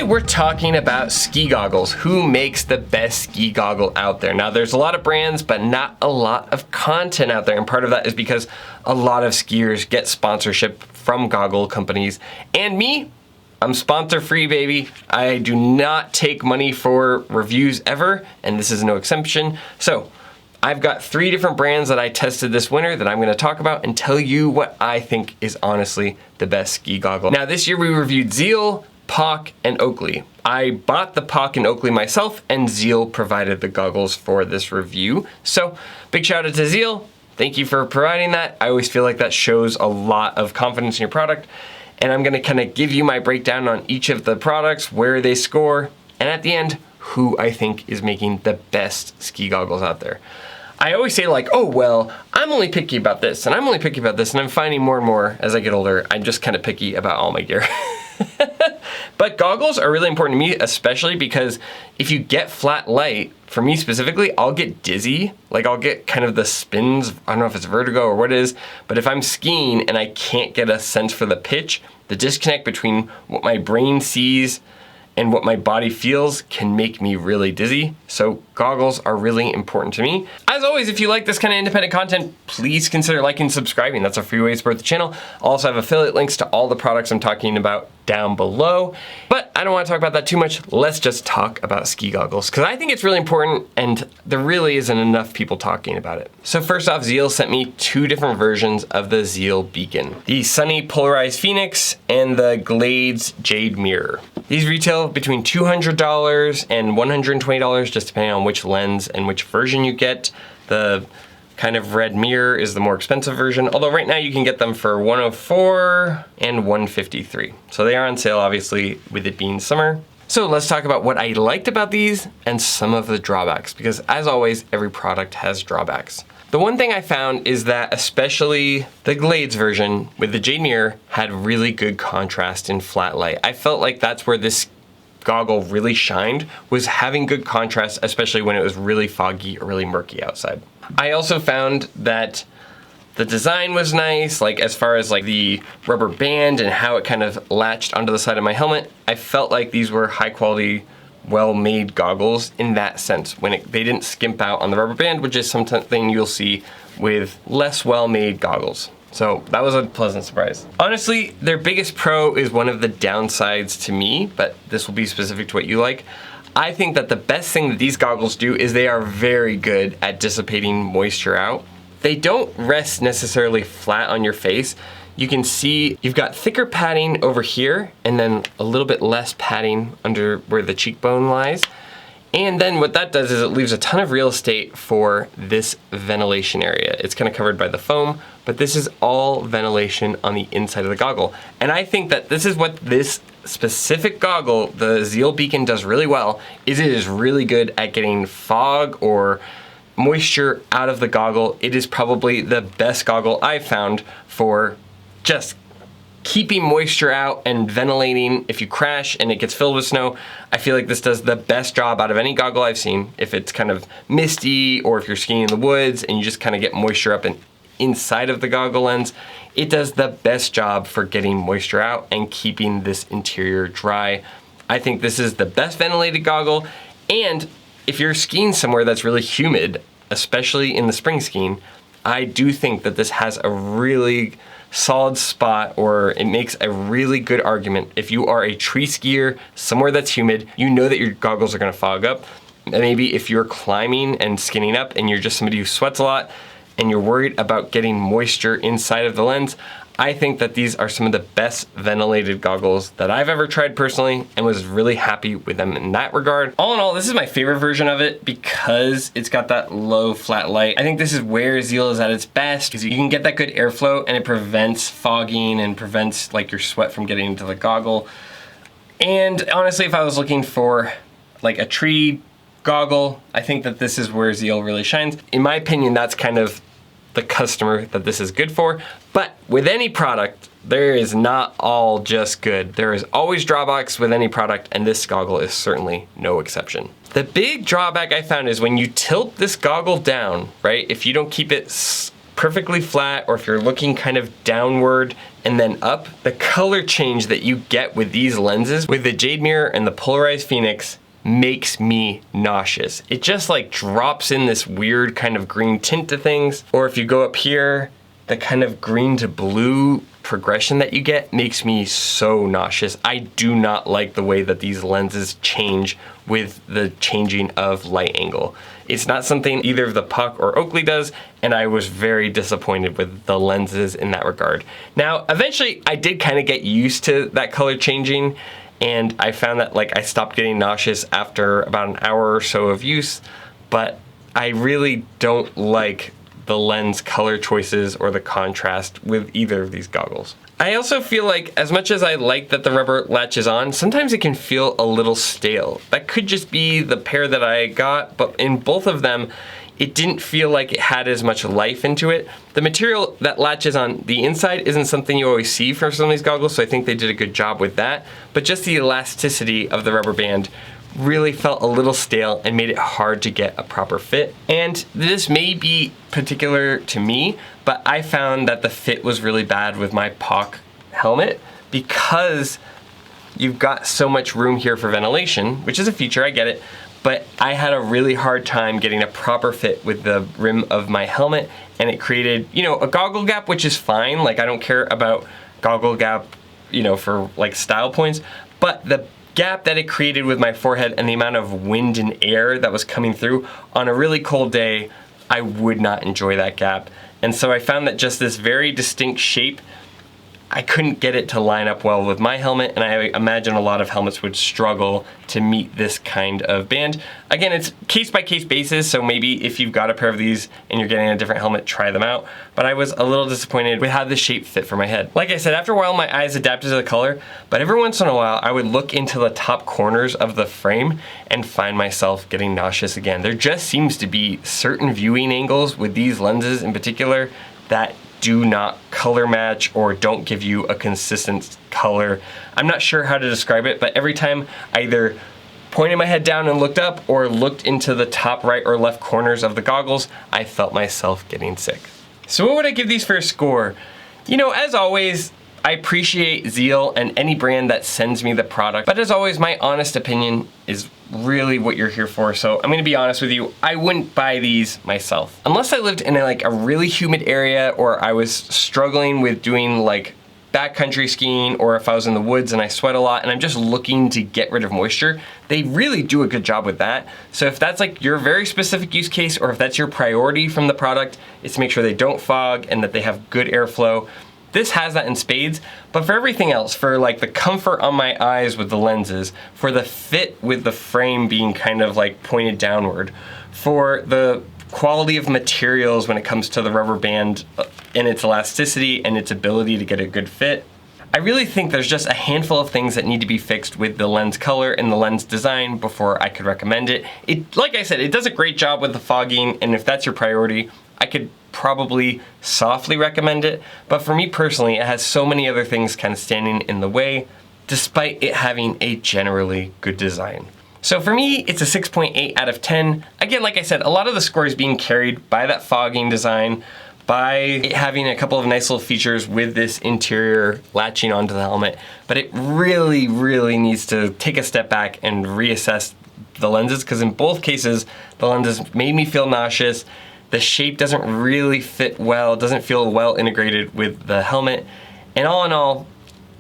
Today we're talking about ski goggles. Who makes the best ski goggle out there? Now there's a lot of brands, but not a lot of content out there. And part of that is because a lot of skiers get sponsorship from goggle companies. And me, I'm sponsor free, baby. I do not take money for reviews ever, and this is no exception. So I've got 3 different brands that I tested this winter that I'm gonna talk about and tell you what I think is honestly the best ski goggle. Now this year we reviewed ZEAL, POC, and Oakley. I bought the POC and Oakley myself, and ZEAL provided the goggles for this review. So big shout out to ZEAL. Thank you for providing that. I always feel like that shows a lot of confidence in your product. And I'm gonna kind of give you my breakdown on each of the products, where they score, and at the end, who I think is making the best ski goggles out there. I always say like, oh, well, I'm only picky about this, and I'm only picky about this, and I'm finding more and more as I get older, I'm just kind of picky about all my gear. But goggles are really important to me, especially because if you get flat light, for me specifically, I'll get dizzy. Like I'll get kind of the spins, I don't know if it's vertigo or what it is, but if I'm skiing and I can't get a sense for the pitch, the disconnect between what my brain sees and what my body feels can make me really dizzy. So goggles are really important to me. As always, if you like this kind of independent content, please consider liking and subscribing. That's a free way to support the channel. I'll also have affiliate links to all the products I'm talking about down below. But I don't want to talk about that too much. Let's just talk about ski goggles, because I think it's really important and there really isn't enough people talking about it. So first off, ZEAL sent me 2 different versions of the ZEAL Beacon. The Sunny Polarized Phoenix and the Glades Jade Mirror. These retail between $200 and $120, just depending on which lens and which version you get. The kind of red mirror is the more expensive version, although right now you can get them for $104 and $153. So they are on sale, obviously, with it being summer. So let's talk about what I liked about these and some of the drawbacks, because as always, every product has drawbacks. The one thing I found is that especially the Glades version with the Jade Mirror had really good contrast in flat light. I felt like that's where this goggle really shined, was having good contrast, especially when it was really foggy or really murky outside. I also found that the design was nice, like as far as like the rubber band and how it kind of latched onto the side of my helmet. I felt like these were high quality, well-made goggles in that sense, when they didn't skimp out on the rubber band, which is something you'll see with less well-made goggles. So that was a pleasant surprise. Honestly, their biggest pro is one of the downsides to me, but this will be specific to what you like. I think that the best thing that these goggles do is they are very good at dissipating moisture out. They don't rest necessarily flat on your face. You can see you've got thicker padding over here and then a little bit less padding under where the cheekbone lies. And then what that does is it leaves a ton of real estate for this ventilation area. It's kind of covered by the foam, but this is all ventilation on the inside of the goggle. And I think that this is what this specific goggle, the ZEAL Beacon, does really well, is it is really good at getting fog or moisture out of the goggle. It is probably the best goggle I've found for just keeping moisture out and ventilating. If you crash and it gets filled with snow, I feel like this does the best job out of any goggle I've seen. If it's kind of misty or if you're skiing in the woods and you just kind of get moisture up and inside of the goggle lens, it does the best job for getting moisture out and keeping this interior dry. I think this is the best ventilated goggle, and if you're skiing somewhere that's really humid, especially in the spring skiing, I do think that this has a really solid spot, or it makes a really good argument. If you are a tree skier somewhere that's humid, you know that your goggles are gonna fog up. And maybe if you're climbing and skinning up and you're just somebody who sweats a lot and you're worried about getting moisture inside of the lens, I think that these are some of the best ventilated goggles that I've ever tried personally, and was really happy with them in that regard. All in all, this is my favorite version of it because it's got that low flat light. I think this is where ZEAL is at its best, because you can get that good airflow and it prevents fogging and prevents like your sweat from getting into the goggle. And honestly, if I was looking for like a tree goggle, I think that this is where ZEAL really shines. In my opinion, that's kind of the customer that this is good for. But with any product, there is not all just good. There is always drawbacks with any product, and this goggle is certainly no exception. The big drawback I found is when you tilt this goggle down, right? If you don't keep it perfectly flat or if you're looking kind of downward and then up, the color change that you get with these lenses, with the Jade Mirror and the Polarized Phoenix, makes me nauseous. It just like drops in this weird kind of green tint to things. Or if you go up here, the kind of green to blue progression that you get makes me so nauseous. I do not like the way that these lenses change with the changing of light angle. It's not something either of the POC or Oakley does, and I was very disappointed with the lenses in that regard. Now, eventually I did kind of get used to that color changing, and I found that like I stopped getting nauseous after about an hour or so of use, but I really don't like the lens color choices or the contrast with either of these goggles. I also feel like as much as I like that the rubber latches on, sometimes it can feel a little stale. That could just be the pair that I got, but in both of them, it didn't feel like it had as much life into it. The material that latches on the inside isn't something you always see from some of these goggles, so I think they did a good job with that. But just the elasticity of the rubber band really felt a little stale and made it hard to get a proper fit. And this may be particular to me, but I found that the fit was really bad with my POC helmet because you've got so much room here for ventilation, which is a feature, I get it, but I had a really hard time getting a proper fit with the rim of my helmet, and it created, you know, a goggle gap, which is fine. Like, I don't care about goggle gap, you know, for like style points, but the gap that it created with my forehead and the amount of wind and air that was coming through on a really cold day, I would not enjoy that gap. And so I found that just this very distinct shape, I couldn't get it to line up well with my helmet, and I imagine a lot of helmets would struggle to meet this kind of band. Again, it's case by case basis, so maybe if you've got a pair of these and you're getting a different helmet, try them out. But I was a little disappointed with how the shape fit for my head. Like I said, after a while my eyes adapted to the color, but every once in a while I would look into the top corners of the frame and find myself getting nauseous again. There just seems to be certain viewing angles with these lenses in particular that do not color match or don't give you a consistent color. I'm not sure how to describe it, but every time I either pointed my head down and looked up or looked into the top right or left corners of the goggles, I felt myself getting sick. So what would I give these for a score? You know, as always, I appreciate ZEAL and any brand that sends me the product, but as always, my honest opinion is really what you're here for. So I'm gonna be honest with you, I wouldn't buy these myself. Unless I lived in a really humid area, or I was struggling with doing like backcountry skiing, or if I was in the woods and I sweat a lot and I'm just looking to get rid of moisture, they really do a good job with that. So if that's like your very specific use case, or if that's your priority from the product, is to make sure they don't fog and that they have good airflow, this has that in spades. But for everything else, for like the comfort on my eyes with the lenses, for the fit with the frame being kind of like pointed downward, for the quality of materials when it comes to the rubber band and its elasticity and its ability to get a good fit, I really think there's just a handful of things that need to be fixed with the lens color and the lens design before I could recommend it. Like I said, it does a great job with the fogging, and if that's your priority, I could probably softly recommend it, but for me personally, it has so many other things kind of standing in the way, despite it having a generally good design. So for me, it's a 6.8 out of 10. Again, like I said, a lot of the score is being carried by that fogging design, by it having a couple of nice little features with this interior latching onto the helmet, but it really, really needs to take a step back and reassess the lenses, because in both cases, the lenses made me feel nauseous. The shape doesn't really fit well, doesn't feel well integrated with the helmet, and all in all,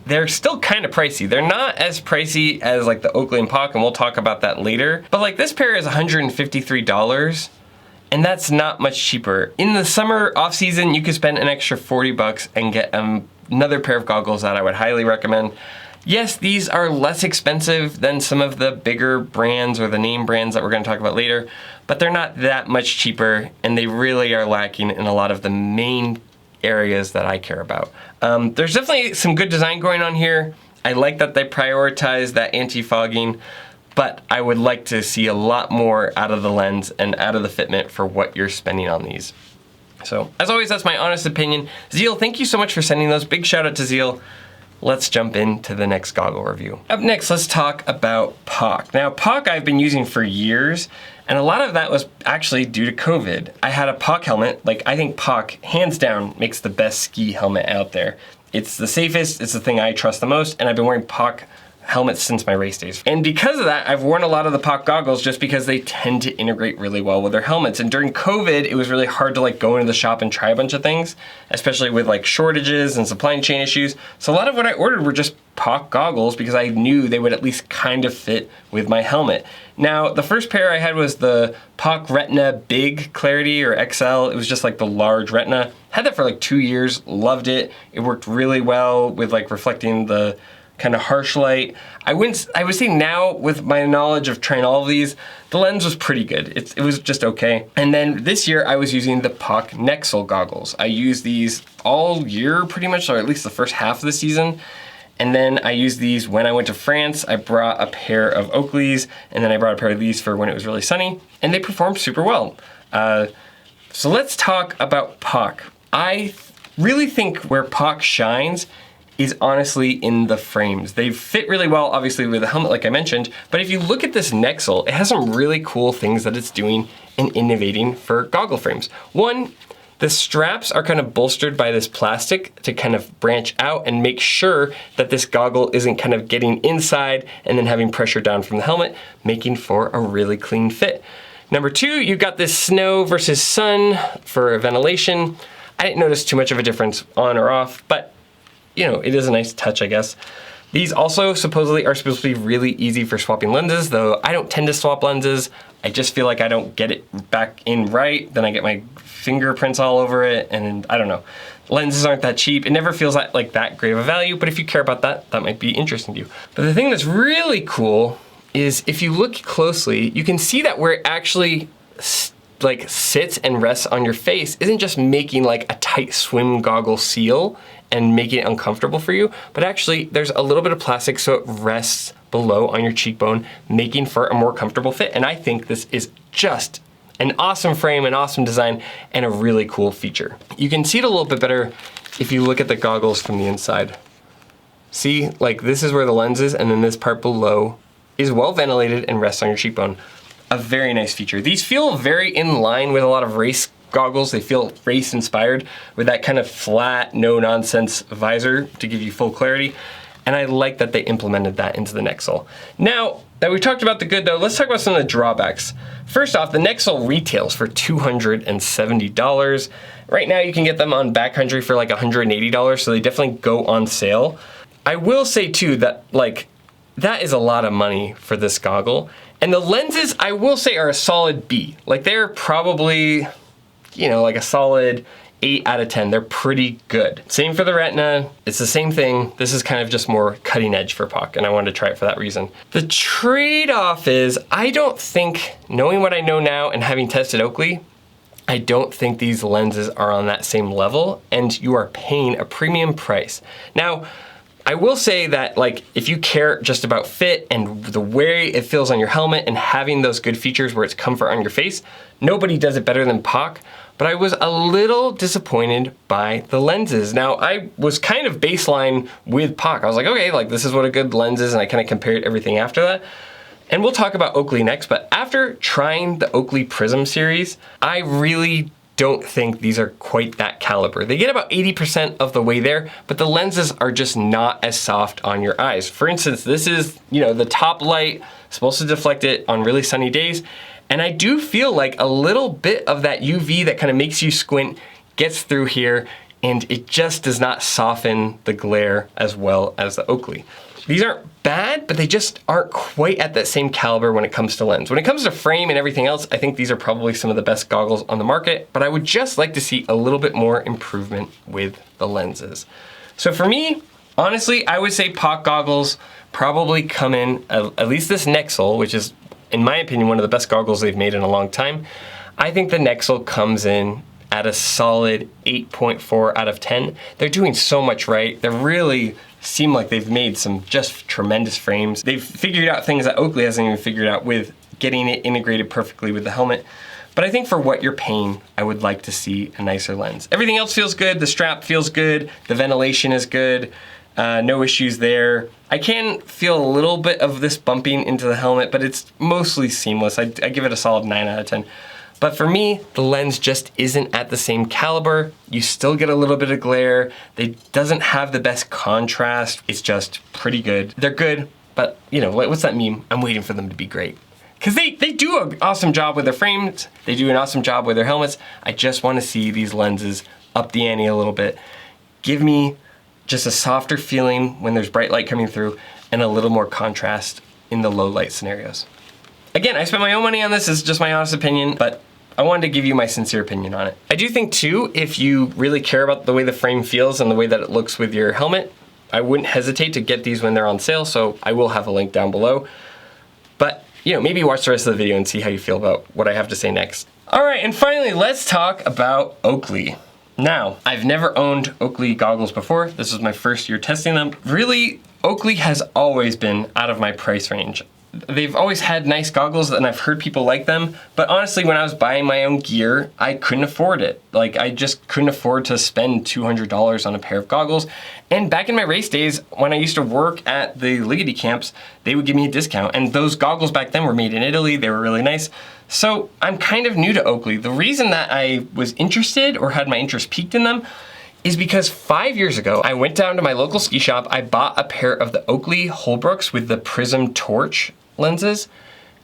they're still kind of pricey. They're not as pricey as like the Oakley and POC, and we'll talk about that later, but like this pair is $153, and that's not much cheaper. In the summer off season, you could spend an extra 40 bucks and get another pair of goggles that I would highly recommend. Yes, these are less expensive than some of the bigger brands or the name brands that we're gonna talk about later, but they're not that much cheaper, and they really are lacking in a lot of the main areas that I care about. There's definitely some good design going on here. I like that they prioritize that anti-fogging, but I would like to see a lot more out of the lens and out of the fitment for what you're spending on these. So, as always, that's my honest opinion. ZEAL, thank you so much for sending those. Big shout out to ZEAL. let's jump into the next goggle review. Up next, let's talk about POC. Now, POC I've been using for years, and a lot of that was actually due to COVID. I had a POC helmet. Like, I think POC, hands down, makes the best ski helmet out there. It's the safest, it's the thing I trust the most, and I've been wearing POC helmets since my race days. And because of that, I've worn a lot of the POC goggles just because they tend to integrate really well with their helmets. And during COVID, it was really hard to like go into the shop and try a bunch of things, especially with like shortages and supply chain issues. So a lot of what I ordered were just POC goggles because I knew they would at least kind of fit with my helmet. Now, the first pair I had was the POC Retina Big Clarity or XL. It was just like the large Retina. Had that for like 2 years, loved it. It worked really well with like reflecting the kind of harsh light. I would say now, with my knowledge of trying all of these, the lens was pretty good. It was just okay. And then this year I was using the POC Nexal goggles. I used these all year pretty much, or at least the first half of the season. And then I used these when I went to France. I brought a pair of Oakleys, and then I brought a pair of these for when it was really sunny, and they performed super well. So let's talk about POC. I really think where POC shines is honestly in the frames. They fit really well, obviously, with the helmet, like I mentioned, but if you look at this Nexal, it has some really cool things that it's doing and innovating for goggle frames. One, the straps are kind of bolstered by this plastic to kind of branch out and make sure that this goggle isn't kind of getting inside and then having pressure down from the helmet, making for a really clean fit. Number two, you've got this snow versus sun for ventilation. I didn't notice too much of a difference on or off, but you know, it is a nice touch, I guess. These also supposedly are supposed to be really easy for swapping lenses, though I don't tend to swap lenses. I just feel like I don't get it back in right, then I get my fingerprints all over it, and I don't know. Lenses aren't that cheap. It never feels like that great of a value, but if you care about that, that might be interesting to you. But the thing that's really cool is if you look closely, you can see that where it actually like sits and rests on your face isn't just making like a tight swim goggle seal and making it uncomfortable for you, but actually there's a little bit of plastic so it rests below on your cheekbone, making for a more comfortable fit. And I think this is just an awesome frame, an awesome design, and a really cool feature. You can see it a little bit better if you look at the goggles from the inside. See, like this is where the lens is, and then this part below is well ventilated and rests on your cheekbone. A very nice feature. These feel very in line with a lot of race goggles. They feel race inspired with that kind of flat, no nonsense visor to give you full clarity. And I like that they implemented that into the Nexal. Now that we've talked about the good though, let's talk about some of the drawbacks. First off, the Nexal retails for $270. Right now you can get them on Backcountry for like $180, so they definitely go on sale. I will say too that like, that is a lot of money for this goggle. And the lenses, I will say, are a solid B. Like they're probably, you know, like a solid 8 out of 10. They're pretty good. Same for the Retina. It's the same thing. This is kind of just more cutting edge for POC, and I wanted to try it for that reason. The trade-off is, I don't think, knowing what I know now and having tested Oakley, I don't think these lenses are on that same level, and you are paying a premium price. Now, I will say that like if you care just about fit and the way it feels on your helmet and having those good features where it's comfort on your face, nobody does it better than POC, but I was a little disappointed by the lenses. Now I was kind of baseline with POC. I was like, okay, like this is what a good lens is, and I kind of compared everything after that. And we'll talk about Oakley next, but after trying the Oakley Prism series, I really don't think these are quite that caliber. They get about 80% of the way there, but the lenses are just not as soft on your eyes. For instance, this is, you know, the top light, supposed to deflect it on really sunny days. And I do feel like a little bit of that UV that kind of makes you squint gets through here, and it just does not soften the glare as well as the Oakley. These aren't bad, but they just aren't quite at that same caliber when it comes to lens. When it comes to frame and everything else, I think these are probably some of the best goggles on the market, but I would just like to see a little bit more improvement with the lenses. So for me, honestly, I would say POC goggles probably come in, at least this Nexal, which is, in my opinion, one of the best goggles they've made in a long time. I think the Nexal comes in at a solid 8.4 out of 10. They're doing so much right. They're really seem like they've made some just tremendous frames. They've figured out things that Oakley hasn't even figured out with getting it integrated perfectly with the helmet. But I think for what you're paying, I would like to see a nicer lens. Everything else feels good. The strap feels good. The ventilation is good. No issues there. I can feel a little bit of this bumping into the helmet, but it's mostly seamless. I give it a solid 9 out of 10. But for me, the lens just isn't at the same caliber. You still get a little bit of glare. It doesn't have the best contrast. It's just pretty good. They're good, but you know, what's that meme? I'm waiting for them to be great. Because they do an awesome job with their frames. They do an awesome job with their helmets. I just want to see these lenses up the ante a little bit. Give me just a softer feeling when there's bright light coming through and a little more contrast in the low light scenarios. Again, I spent my own money on this. This is just my honest opinion, but I wanted to give you my sincere opinion on it. I do think too, if you really care about the way the frame feels and the way that it looks with your helmet, I wouldn't hesitate to get these when they're on sale, so I will have a link down below. But, you know, maybe watch the rest of the video and see how you feel about what I have to say next. All right, and finally, let's talk about Oakley. Now, I've never owned Oakley goggles before. This is my first year testing them. Really, Oakley has always been out of my price range. They've always had nice goggles and I've heard people like them, but honestly, when I was buying my own gear, I couldn't afford it. Like, I just couldn't afford to spend $200 on a pair of goggles. And back in my race days, when I used to work at the Liggety camps, they would give me a discount. And those goggles back then were made in Italy. They were really nice. So I'm kind of new to Oakley. The reason that I was interested or had my interest peaked in them is because 5 years ago, I went down to my local ski shop. I bought a pair of the Oakley Holbrooks with the Prism Torch lenses,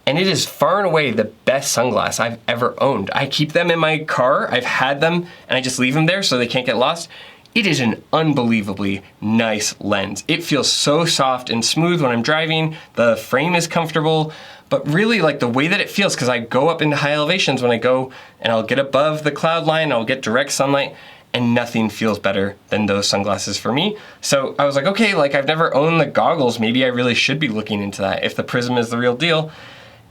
and it is far and away the best sunglass I've ever owned. I keep them in my car. I've had them and I just leave them there so they can't get lost. It is an unbelievably nice lens. It feels so soft and smooth when I'm driving. The frame is comfortable, but really like the way that it feels, because I go up into high elevations when I go and I'll get above the cloud line, I'll get direct sunlight, and nothing feels better than those sunglasses for me. So I was like, okay, like I've never owned the goggles. Maybe I really should be looking into that if the Prism is the real deal.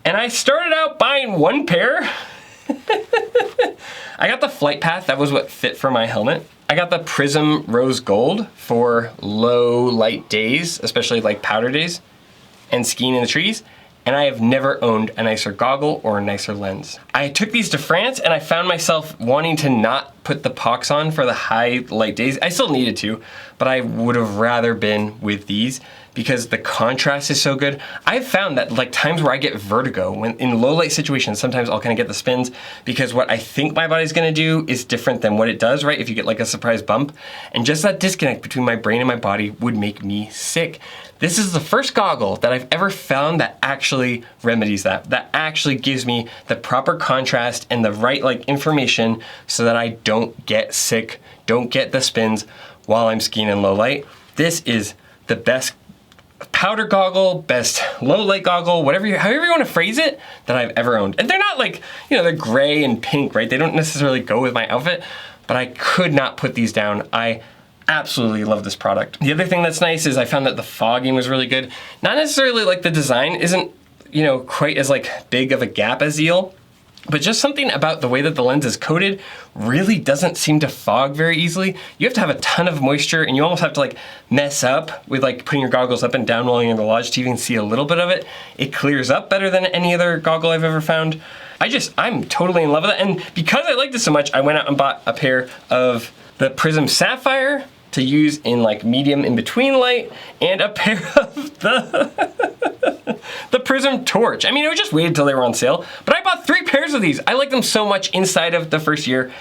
And I started out buying one pair. I got the Flight Path. That was what fit for my helmet. I got the Prism Rose Gold for low light days, especially like powder days and skiing in the trees. And I have never owned a nicer goggle or a nicer lens. I took these to France and I found myself wanting to not put the POCs on for the high light days. I still needed to, but I would have rather been with these because the contrast is so good. I've found that like times where I get vertigo, when in low light situations, sometimes I'll kind of get the spins because what I think my body's gonna do is different than what it does, right? If you get like a surprise bump, and just that disconnect between my brain and my body would make me sick. This is the first goggle that I've ever found that actually remedies that actually gives me the proper contrast and the right like information so that I don't get sick, don't get the spins while I'm skiing in low light. This is the best powder goggle, best low light goggle, however you want to phrase it, that I've ever owned. And they're not like, you know, they're gray and pink, right? They don't necessarily go with my outfit, but I could not put these down. I absolutely love this product. The other thing that's nice is I found that the fogging was really good. Not necessarily like the design isn't, you know, quite as like big of a gap as ZEAL, but just something about the way that the lens is coated really doesn't seem to fog very easily. You have to have a ton of moisture and you almost have to like mess up with like putting your goggles up and down while you're in the lodge to even see a little bit of it. It clears up better than any other goggle I've ever found. I'm totally in love with it. And because I liked it so much, I went out and bought a pair of the Prism Sapphire to use in like medium in between light, and a pair of the Prism Torch. I mean, I just waited till they were on sale, but I bought 3 pairs of these. I like them so much inside of the first year.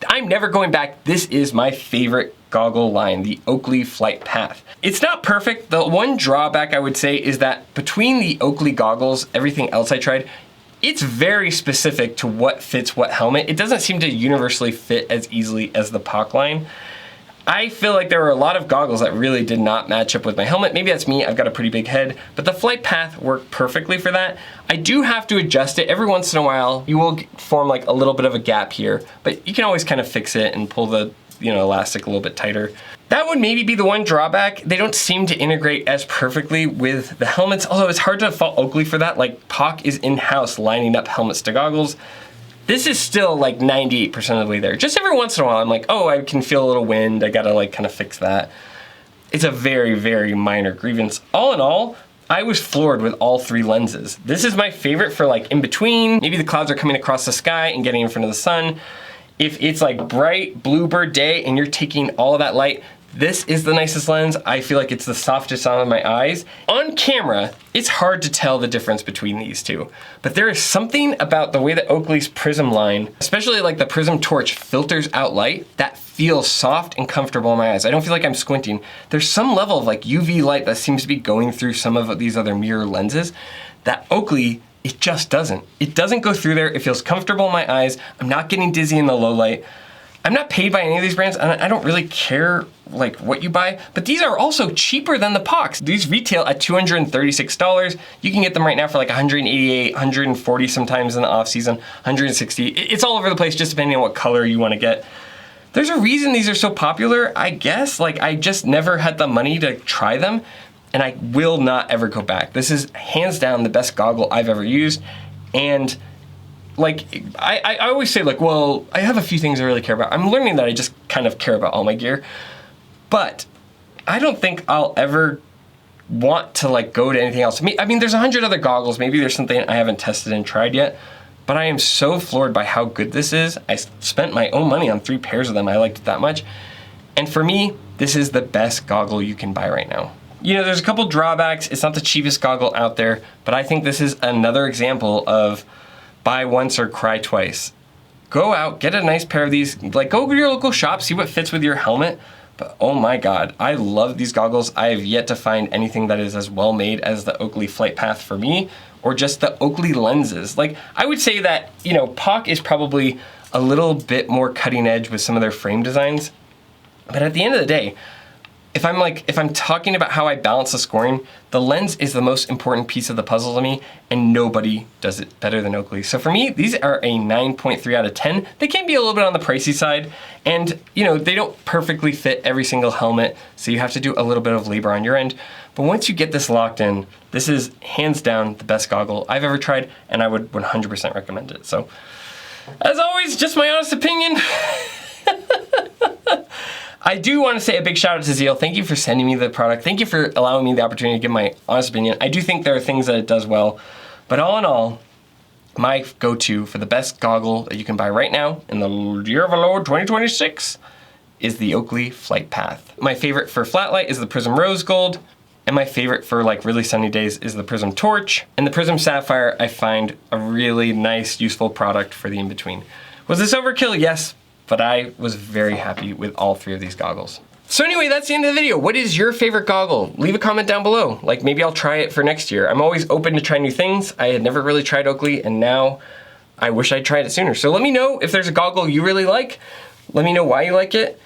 I'm never going back. This is my favorite goggle line, the Oakley Flight Path. It's not perfect. The one drawback I would say is that between the Oakley goggles, everything else I tried, it's very specific to what fits what helmet. It doesn't seem to universally fit as easily as the POC line. I feel like there were a lot of goggles that really did not match up with my helmet. Maybe that's me, I've got a pretty big head, but the Flight Path worked perfectly for that. I do have to adjust it every once in a while. You will form like a little bit of a gap here, but you can always kind of fix it and pull the, you know, elastic a little bit tighter. That would maybe be the one drawback. They don't seem to integrate as perfectly with the helmets, although it's hard to fault Oakley for that. Like POC is in-house lining up helmets to goggles. This is still like 98% of the way there. Just every once in a while, I'm like, oh, I can feel a little wind. I gotta like kind of fix that. It's a very, very minor grievance. All in all, I was floored with all 3 lenses. This is my favorite for like in between. Maybe the clouds are coming across the sky and getting in front of the sun. If it's like bright bluebird day and you're taking all of that light, This is the nicest lens. I feel like it's the softest on my eyes. On camera, it's hard to tell the difference between these two, but there is something about the way that Oakley's prism line, especially like the prism torch, filters out light that feels soft and comfortable in my eyes. I don't feel like I'm squinting. There's some level of like UV light that seems to be going through some of these other mirror lenses that Oakley, it just doesn't. It doesn't go through there. It feels comfortable in my eyes. I'm not getting dizzy in the low light. I'm not paid by any of these brands, and I don't really care like what you buy, but these are also cheaper than the POCs. These retail at $236. You can get them right now for like $188, $140 sometimes in the off season, $160. It's all over the place just depending on what color you want to get. There's a reason these are so popular, I guess. Like, I just never had the money to try them, and I will not ever go back. This is hands down the best goggle I've ever used, and like, I always say like, well, I have a few things I really care about. I'm learning that I just kind of care about all my gear, but I don't think I'll ever want to like go to anything else. I mean, there's 100 other goggles. Maybe there's something I haven't tested and tried yet, but I am so floored by how good this is. I spent my own money on 3 pairs of them. I liked it that much. And for me, this is the best goggle you can buy right now. You know, there's a couple drawbacks. It's not the cheapest goggle out there, but I think this is another example of buy once or cry twice. Go out, get a nice pair of these, like go to your local shop, see what fits with your helmet. But oh my God, I love these goggles. I have yet to find anything that is as well made as the Oakley Flight Path for me, or just the Oakley lenses. Like, I would say that, you know, POC is probably a little bit more cutting edge with some of their frame designs. But at the end of the day, if I'm talking about how I balance the scoring, the lens is the most important piece of the puzzle to me, and nobody does it better than Oakley. So for me, these are a 9.3 out of 10. They can be a little bit on the pricey side, and you know, they don't perfectly fit every single helmet, so you have to do a little bit of labor on your end. But once you get this locked in, this is hands down the best goggle I've ever tried, and I would 100% recommend it. So, as always, just my honest opinion. I do want to say a big shout out to ZEAL. Thank you for sending me the product. Thank you for allowing me the opportunity to give my honest opinion. I do think there are things that it does well, but all in all, my go-to for the best goggle that you can buy right now in the year of our Lord 2026 is the Oakley Flight Path. My favorite for flat light is the Prism Rose Gold, and my favorite for like really sunny days is the Prism Torch. And the Prism Sapphire I find a really nice, useful product for the in-between. Was this overkill? Yes. But I was very happy with all 3 of these goggles. So anyway, that's the end of the video. What is your favorite goggle? Leave a comment down below. Like, maybe I'll try it for next year. I'm always open to try new things. I had never really tried Oakley, and now I wish I'd tried it sooner. So let me know if there's a goggle you really like. Let me know why you like it.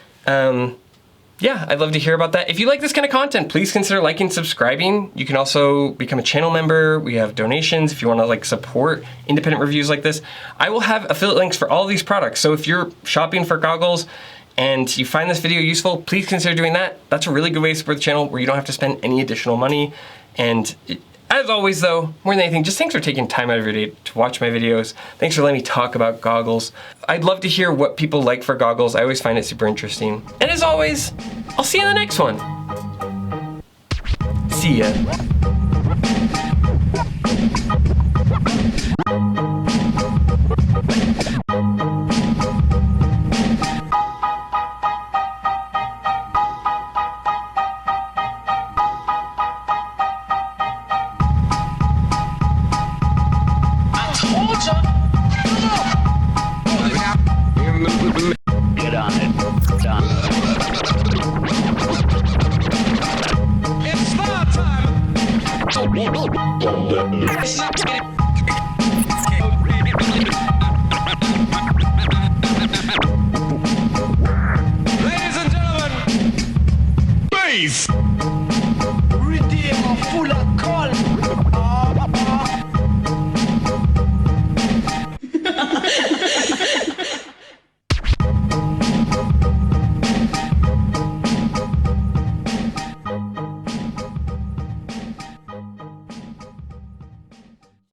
Yeah, I'd love to hear about that. If you like this kind of content, please consider liking, subscribing. You can also become a channel member. We have donations if you want to like support independent reviews like this. I will have affiliate links for all these products. So if you're shopping for goggles and you find this video useful, please consider doing that. That's a really good way to support the channel where you don't have to spend any additional money. And as always though, more than anything, just thanks for taking time out of your day to watch my videos. Thanks for letting me talk about goggles. I'd love to hear what people like for goggles. I always find it super interesting. And as always, I'll see you in the next one. See ya. Get on it. Done. It's star time. Ladies and gentlemen, bass.